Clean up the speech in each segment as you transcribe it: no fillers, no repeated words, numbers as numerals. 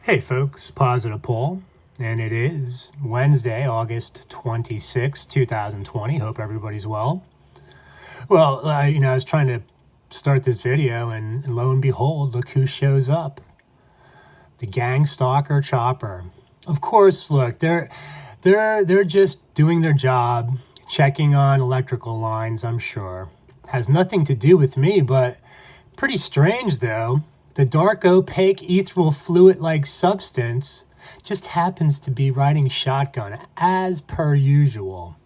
Hey folks, Positive Paul, and it is Wednesday, August 26, 2020. Hope everybody's well. Well, I was trying to start this video, and lo and behold, look who shows up. The gang stalker Chopper. Of course, look, they're just doing their job, checking on electrical lines, I'm sure. Has nothing to do with me, but pretty strange though. The dark opaque ethereal fluid-like substance just happens to be riding shotgun as per usual.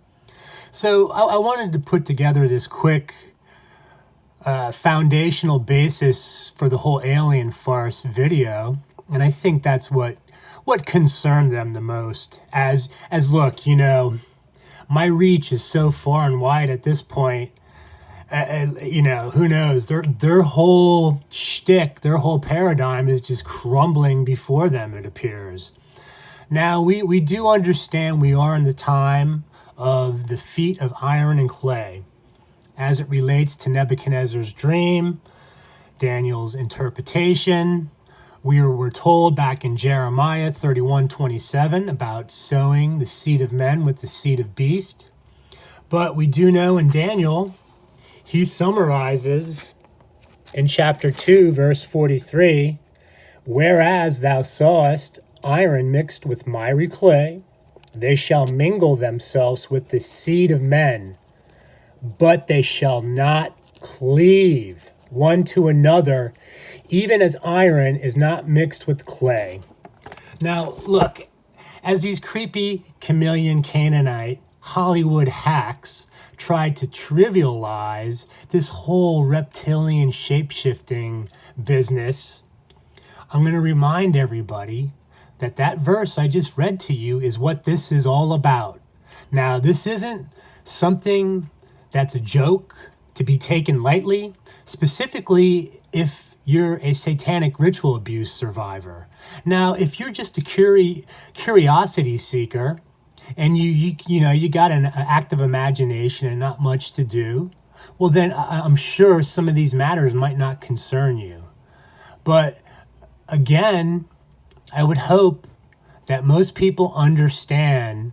So I wanted to put together this quick foundational basis for the whole alien farce video, and I think that's what concerned them the most. As look, my reach is so far and wide at this point. Who knows? Their whole shtick, their whole paradigm is just crumbling before them, it appears. Now, we do understand we are in the time of the feat of iron and clay, as it relates to Nebuchadnezzar's dream, Daniel's interpretation. We're told back in Jeremiah 31:27 about sowing the seed of men with the seed of beast. But we do know in Daniel, he summarizes in chapter 2, verse 43, whereas thou sawest iron mixed with miry clay, they shall mingle themselves with the seed of men, but they shall not cleave one to another, even as iron is not mixed with clay. Now, look, as these creepy chameleon Canaanite Hollywood hacks tried to trivialize this whole reptilian shape-shifting business, I'm going to remind everybody that verse I just read to you is what this is all about. Now, this isn't something that's a joke to be taken lightly, specifically if you're a satanic ritual abuse survivor. Now, if you're just a curiosity seeker, and you got an active imagination and not much to do, well then I'm sure some of these matters might not concern you. But again, I would hope that most people understand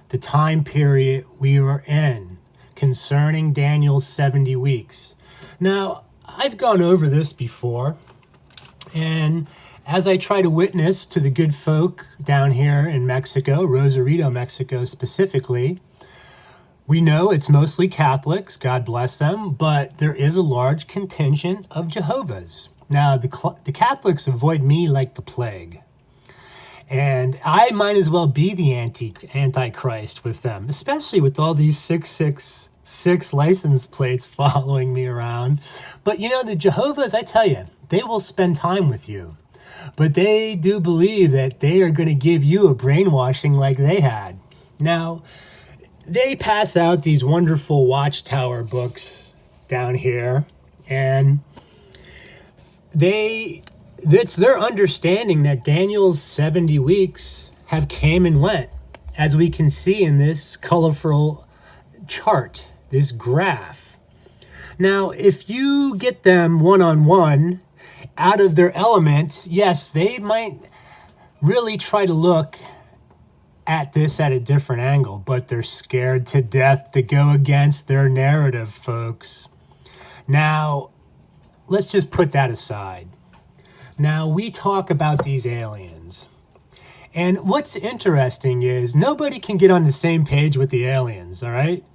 the time period we are in concerning Daniel's 70 weeks. Now, I've gone over this before, and as I try to witness to the good folk down here in Mexico, Rosarito, Mexico specifically, we know it's mostly Catholics, God bless them, but there is a large contingent of Jehovah's. Now, the Catholics avoid me like the plague. And I might as well be the Antichrist with them, especially with all these 666 license plates following me around. But the Jehovah's, I tell you, they will spend time with you. But they do believe that they are going to give you a brainwashing like they had. Now, they pass out these wonderful Watchtower books down here, and it's their understanding that Daniel's 70 weeks have came and went, as we can see in this colorful chart, this graph. Now, if you get them one-on-one, out of their element, yes, they might really try to look at this at a different angle, but they're scared to death to go against their narrative, folks. Now, let's just put that aside. Now, we talk about these aliens. And what's interesting is nobody can get on the same page with the aliens, all right?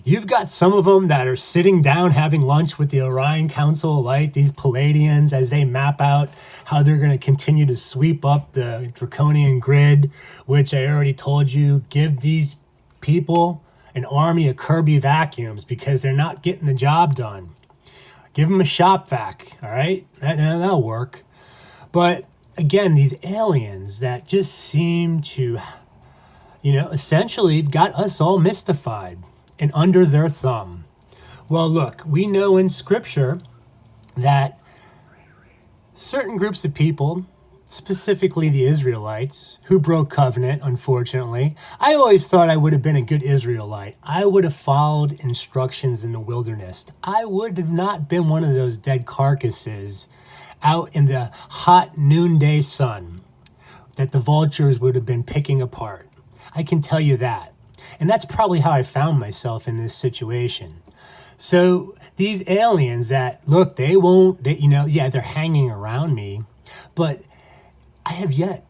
You've got some of them that are sitting down having lunch with the Orion Council of Light, these Palladians, as they map out how they're going to continue to sweep up the draconian grid, which I already told you, give these people an army of Kirby vacuums because they're not getting the job done. Give them a shop vac, all right? That'll work. But again, these aliens that just seem to, essentially got us all mystified and under their thumb. Well, look, we know in Scripture that certain groups of people, specifically the Israelites, who broke covenant, unfortunately, I always thought I would have been a good Israelite. I would have followed instructions in the wilderness. I would have not been one of those dead carcasses out in the hot noonday sun. that the vultures would have been picking apart. I can tell you that. And that's probably how I found myself in this situation. So these aliens that, look, they're hanging around me, but I have yet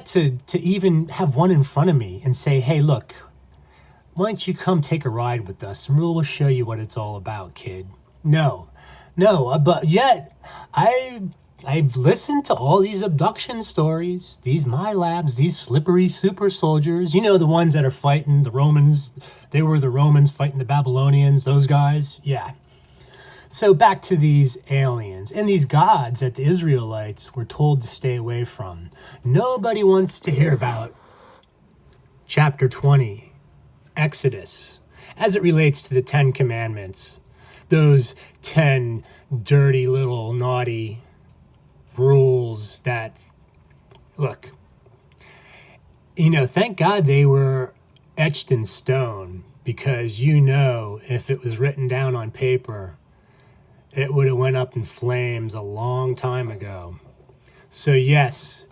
to even have one in front of me and say, hey, look, why don't you come take a ride with us and we'll show you what it's all about, kid. No, but yet I've listened to all these abduction stories, these MyLabs, these slippery super soldiers, the ones that are fighting the Romans. They were the Romans fighting the Babylonians, those guys. Yeah. So back to these aliens and these gods that the Israelites were told to stay away from. Nobody wants to hear about chapter 20, Exodus, as it relates to the 10 Commandments. Those 10 dirty little naughty rules that, look, thank God they were etched in stone, because if it was written down on paper, it would have went up in flames a long time ago. So yes,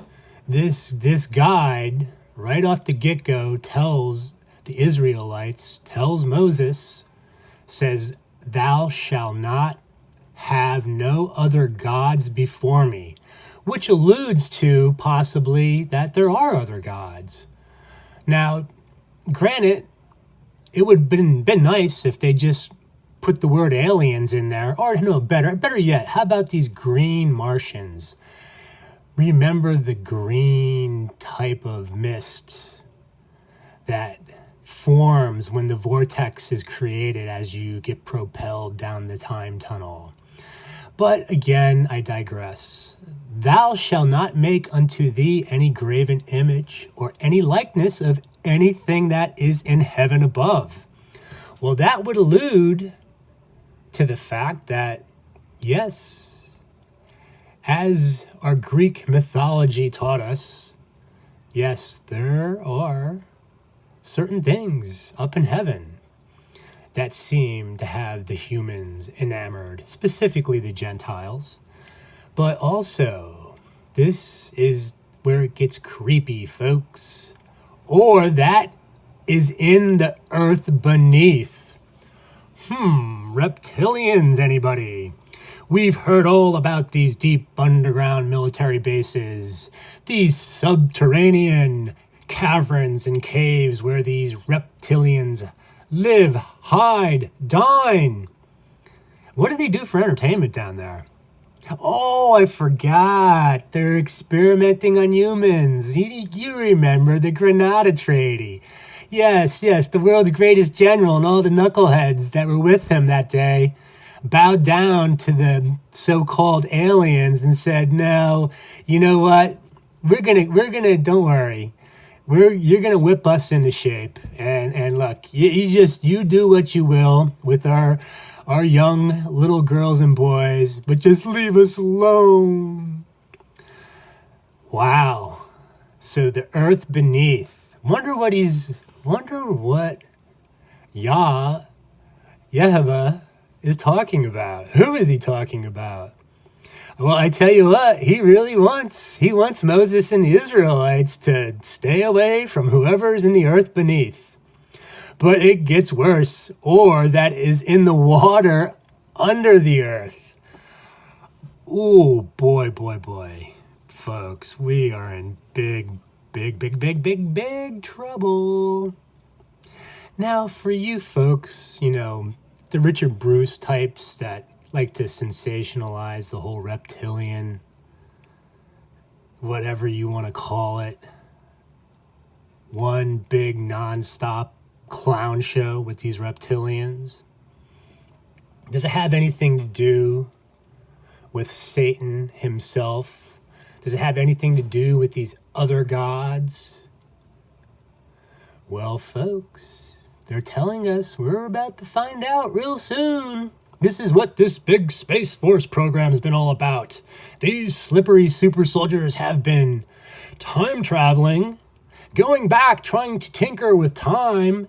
this guide right off the get-go tells the Israelites, tells Moses, says, thou shalt not have no other gods before me, which alludes to possibly that there are other gods. Now, granted, it would have been nice if they just put the word aliens in there, or no, better yet, how about these green Martians? Remember the green type of mist that forms when the vortex is created as you get propelled down the time tunnel. But again, I digress. Thou shalt not make unto thee any graven image or any likeness of anything that is in heaven above. Well, that would allude to the fact that, yes, as our Greek mythology taught us, yes, there are certain things up in heaven that seem to have the humans enamored, specifically the Gentiles. But also, this is where it gets creepy, folks. Or that is in the earth beneath. Reptilians, anybody? We've heard all about these deep underground military bases, these subterranean caverns and caves where these reptilians live, hide, dine. What do they do for entertainment down there? Oh, I forgot. They're experimenting on humans. You remember the Granada Treaty. Yes, the world's greatest general and all the knuckleheads that were with him that day bowed down to the so-called aliens and said, no, you know what? We're gonna, don't worry. You're gonna whip us into shape. And look, you do what you will with our young little girls and boys, but just leave us alone. Wow. So the earth beneath. Wonder what Yehovah is talking about. Who is he talking about? Well, I tell you what, he wants Moses and the Israelites to stay away from whoever's in the earth beneath. But it gets worse, or that is in the water under the earth. Ooh, boy. Folks, we are in big trouble. Now, for you folks, the Richard Bruce types that like to sensationalize the whole reptilian, whatever you want to call it, one big non-stop clown show with these reptilians. Does it have anything to do with Satan himself? Does it have anything to do with these other gods? Well, folks, they're telling us we're about to find out real soon. This is what this big Space Force program has been all about. These slippery super soldiers have been time traveling, going back, trying to tinker with time,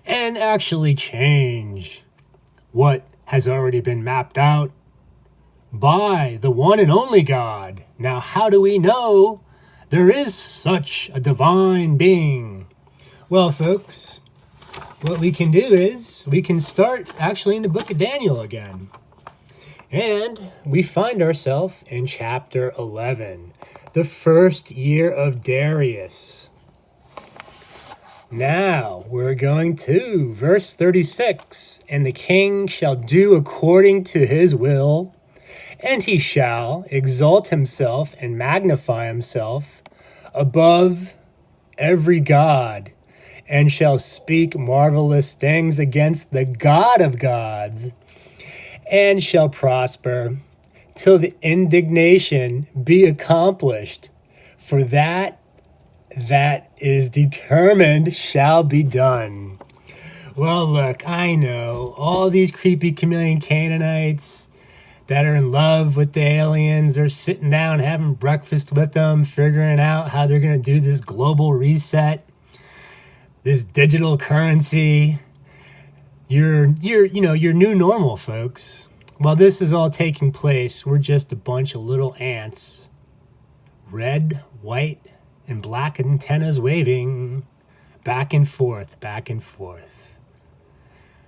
and actually change what has already been mapped out by the one and only God. Now, how do we know there is such a divine being. Well, folks, what we can do is we can start actually in the book of Daniel again. And we find ourselves in chapter 11, the first year of Darius. Now we're going to verse 36. And the king shall do according to his will, and he shall exalt himself and magnify himself above every god, and shall speak marvelous things against the God of gods, and shall prosper till the indignation be accomplished. For that is determined shall be done. Well, look, I know all these creepy chameleon Canaanites that are in love with the aliens are sitting down having breakfast with them, figuring out how they're going to do this global reset, this digital currency, your new normal, folks. While this is all taking place, we're just a bunch of little ants, red, white, and black antennas waving back and forth, back and forth.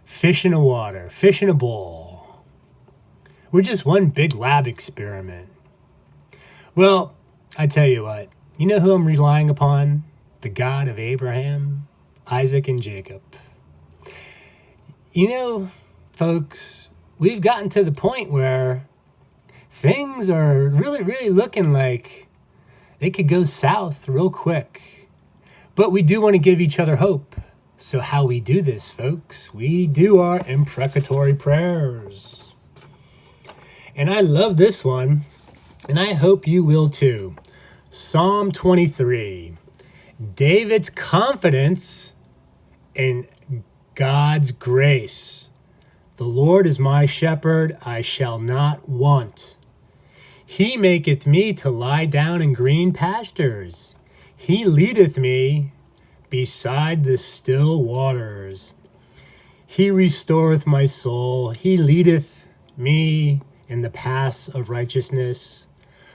Fish in a water, fish in a bowl. We're just one big lab experiment. Well, I tell you what, you know who I'm relying upon? The God of Abraham, Isaac, and Jacob. You know, folks, we've gotten to the point where things are really, really looking like they could go south real quick. But we do want to give each other hope. So how we do this, folks, we do our imprecatory prayers. And I love this one, and I hope you will too. Psalm 23, David's confidence in God's grace. The Lord is my shepherd, I shall not want. He maketh me to lie down in green pastures. He leadeth me beside the still waters. He restoreth my soul. He leadeth me in the paths of righteousness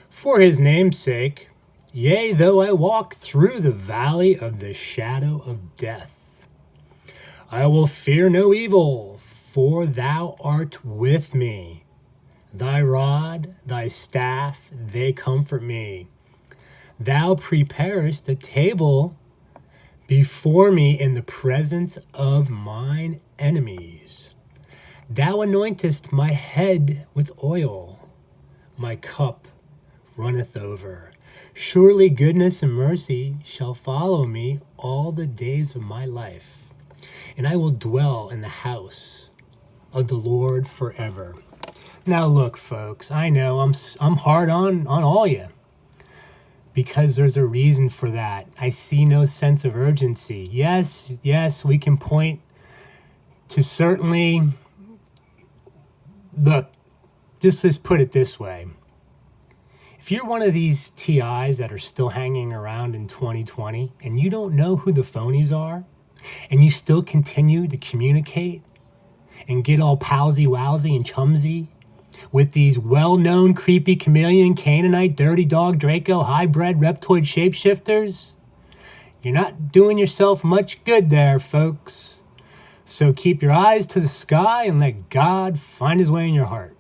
for his name's sake. Yea, though I walk through the valley of the shadow of death, I will fear no evil, for thou art with me. Thy rod, thy staff, they comfort me. Thou preparest a table before me in the presence of mine enemies. Thou anointest my head with oil. My cup runneth over. Surely goodness and mercy shall follow me all the days of my life, and I will dwell in the house of the Lord forever. Now look, folks, I know I'm hard on all you, because there's a reason for that. I see no sense of urgency. Yes, we can point to certainly, look, let's put it this way. If you're one of these TIs that are still hanging around in 2020 and you don't know who the phonies are, and you still continue to communicate and get all palsy-wowsy and chumsy with these well-known creepy chameleon, Canaanite, dirty dog, Draco, hybrid, reptoid shapeshifters, you're not doing yourself much good there, folks. So keep your eyes to the sky and let God find his way in your heart.